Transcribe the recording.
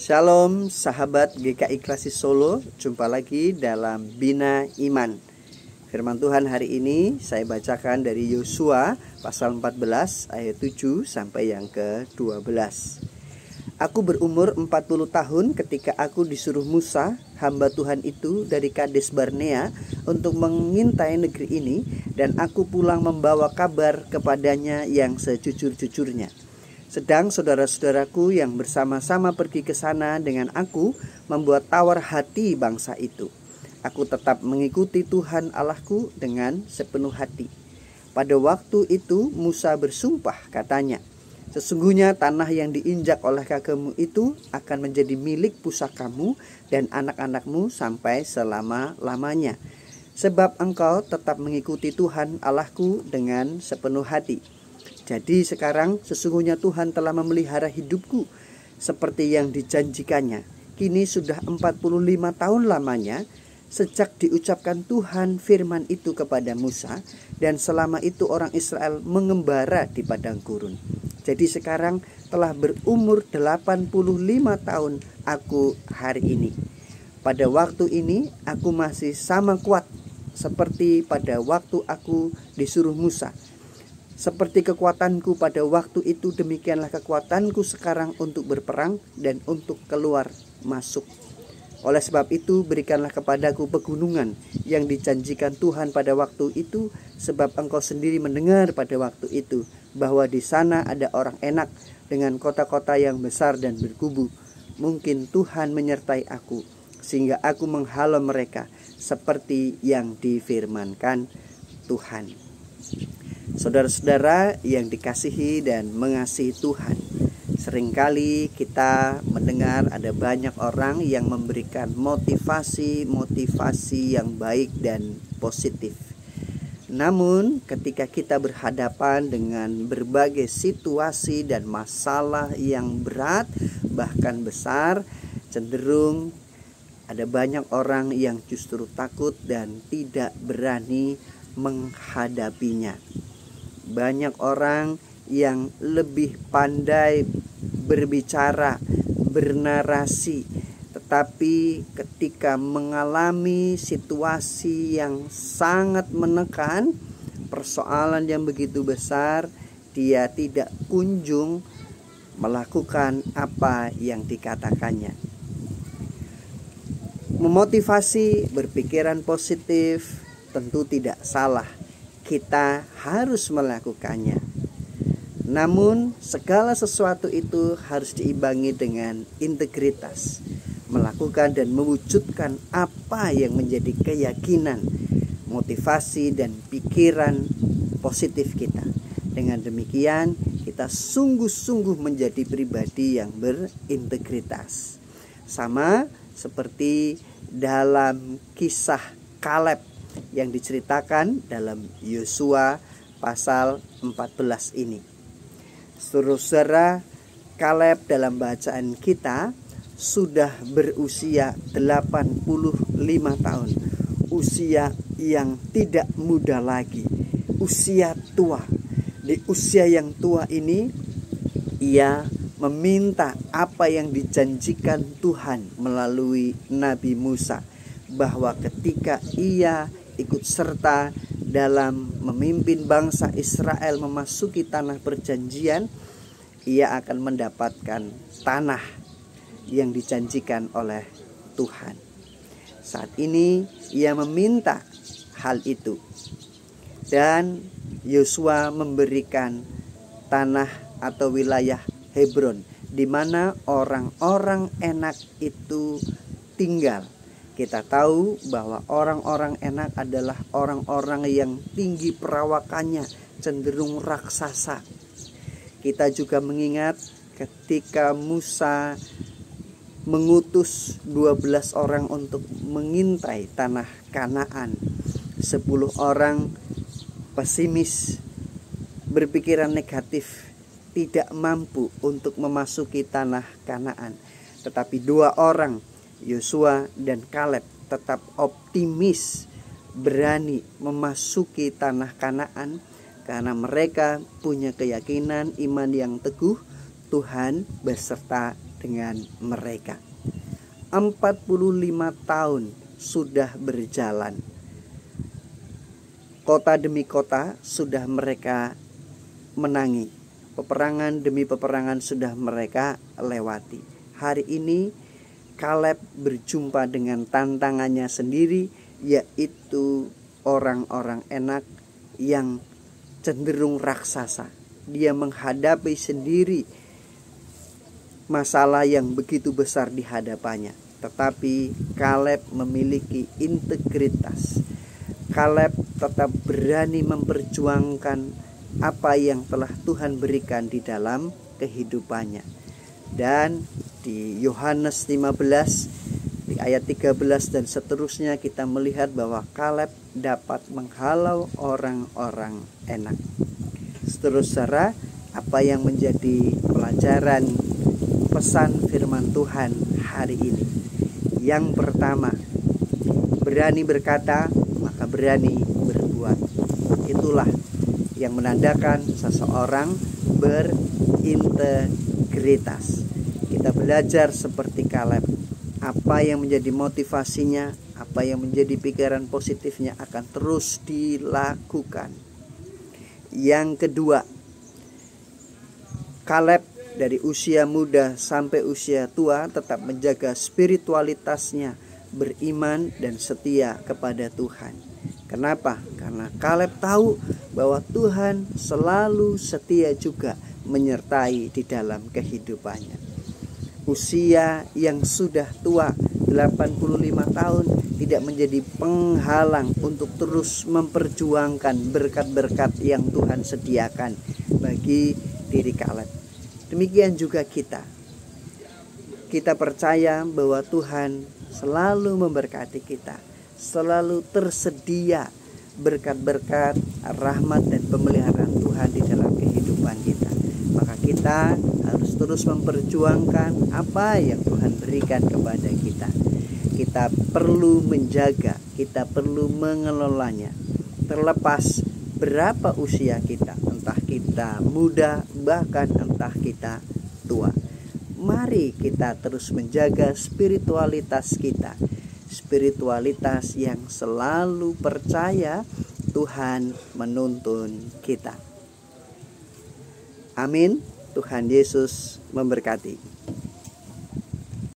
Shalom sahabat GKI Klasik Solo, jumpa lagi dalam Bina Iman. Firman Tuhan hari ini saya bacakan dari Yosua pasal 14 ayat 7 sampai yang ke-12. Aku berumur 40 tahun ketika aku disuruh Musa, hamba Tuhan itu dari Kades Barnea untuk mengintai negeri ini, dan aku pulang membawa kabar kepadanya yang sejujur-jujurnya. Sedang saudara-saudaraku yang bersama-sama pergi ke sana dengan aku membuat tawar hati bangsa itu. Aku tetap mengikuti Tuhan Allahku dengan sepenuh hati. Pada waktu itu Musa bersumpah, katanya, sesungguhnya tanah yang diinjak oleh kakekmu itu akan menjadi milik pusakamu dan anak-anakmu sampai selama-lamanya. Sebab engkau tetap mengikuti Tuhan Allahku dengan sepenuh hati. Jadi sekarang sesungguhnya Tuhan telah memelihara hidupku seperti yang dijanjikannya. Kini sudah 45 tahun lamanya sejak diucapkan Tuhan firman itu kepada Musa, dan selama itu orang Israel mengembara di padang gurun. Jadi sekarang telah berumur 85 tahun aku hari ini. Pada waktu ini aku masih sama kuat seperti pada waktu aku disuruh Musa. Seperti kekuatanku pada waktu itu, demikianlah kekuatanku sekarang untuk berperang dan untuk keluar masuk. Oleh sebab itu, berikanlah kepadaku pegunungan yang dijanjikan Tuhan pada waktu itu, sebab engkau sendiri mendengar pada waktu itu bahwa di sana ada orang Enak dengan kota-kota yang besar dan berkubu. Mungkin Tuhan menyertai aku, sehingga aku menghalau mereka seperti yang difirmankan Tuhan. Saudara-saudara yang dikasihi dan mengasihi Tuhan, seringkali kita mendengar ada banyak orang yang memberikan motivasi yang baik dan positif. Namun ketika kita berhadapan dengan berbagai situasi dan masalah yang berat bahkan besar, cenderung ada banyak orang yang justru takut dan tidak berani menghadapinya. Banyak orang yang lebih pandai berbicara, bernarasi, tetapi ketika mengalami situasi yang sangat menekan, persoalan yang begitu besar, dia tidak kunjung melakukan apa yang dikatakannya. Memotivasi berpikiran positif tentu tidak salah. Kita harus melakukannya. Namun segala sesuatu itu harus diimbangi dengan integritas, melakukan dan mewujudkan apa yang menjadi keyakinan, motivasi dan pikiran positif kita. Dengan demikian kita sungguh-sungguh menjadi pribadi yang berintegritas. Sama seperti dalam kisah Kaleb yang diceritakan dalam Yosua pasal 14 ini. Saudara, Kaleb dalam bacaan kita sudah berusia 85 tahun. Usia yang tidak muda lagi, usia tua. Di usia yang tua ini ia meminta apa yang dijanjikan Tuhan melalui Nabi Musa, bahwa ketika ia ikut serta dalam memimpin bangsa Israel memasuki tanah perjanjian, ia akan mendapatkan tanah yang dijanjikan oleh Tuhan. Saat ini ia meminta hal itu, dan Yosua memberikan tanah atau wilayah Hebron, di mana orang-orang Enak itu tinggal. Kita tahu bahwa orang-orang Enak adalah orang-orang yang tinggi perawakannya, cenderung raksasa. Kita juga mengingat ketika Musa mengutus 12 orang untuk mengintai tanah Kanaan. 10 orang pesimis, berpikiran negatif, tidak mampu untuk memasuki tanah Kanaan. Tetapi 2 orang, Yosua dan Kaleb, tetap optimis, berani memasuki tanah Kanaan karena mereka punya keyakinan iman yang teguh, Tuhan beserta dengan mereka. 45 tahun sudah berjalan. Kota demi kota sudah mereka menangi. Peperangan demi peperangan sudah mereka lewati. Hari ini Kaleb berjumpa dengan tantangannya sendiri, yaitu orang-orang Enak yang cenderung raksasa. Dia menghadapi sendiri masalah yang begitu besar di hadapannya. Tetapi Kaleb memiliki integritas. Kaleb tetap berani memperjuangkan apa yang telah Tuhan berikan di dalam kehidupannya. Dan di Yohanes 15 di ayat 13 dan seterusnya kita melihat bahwa Kaleb dapat menghalau orang-orang Enak. Saudara, apa yang menjadi pelajaran pesan firman Tuhan hari ini? Yang pertama, berani berkata maka berani berbuat. Itulah yang menandakan seseorang berintegritas. Kita belajar seperti Kaleb. Apa yang menjadi motivasinya, apa yang menjadi pikiran positifnya akan terus dilakukan. Yang kedua, Kaleb dari usia muda sampai usia tua tetap menjaga spiritualitasnya, beriman dan setia kepada Tuhan. Kenapa? Karena Kaleb tahu bahwa Tuhan selalu setia juga menyertai di dalam kehidupannya. Usia yang sudah tua 85 tahun tidak menjadi penghalang untuk terus memperjuangkan berkat-berkat yang Tuhan sediakan bagi diri Kaleb. Demikian juga kita. Kita percaya bahwa Tuhan selalu memberkati kita, selalu tersedia berkat-berkat, rahmat dan pemeliharaan Tuhan di dalam kehidupan kita. Maka kita harus terus memperjuangkan apa yang Tuhan berikan kepada kita. Kita perlu menjaga, kita perlu mengelolanya. Terlepas berapa usia kita, entah kita muda, bahkan entah kita tua. Mari kita terus menjaga spiritualitas kita. Spiritualitas yang selalu percaya Tuhan menuntun kita. Amin. Tuhan Yesus memberkati.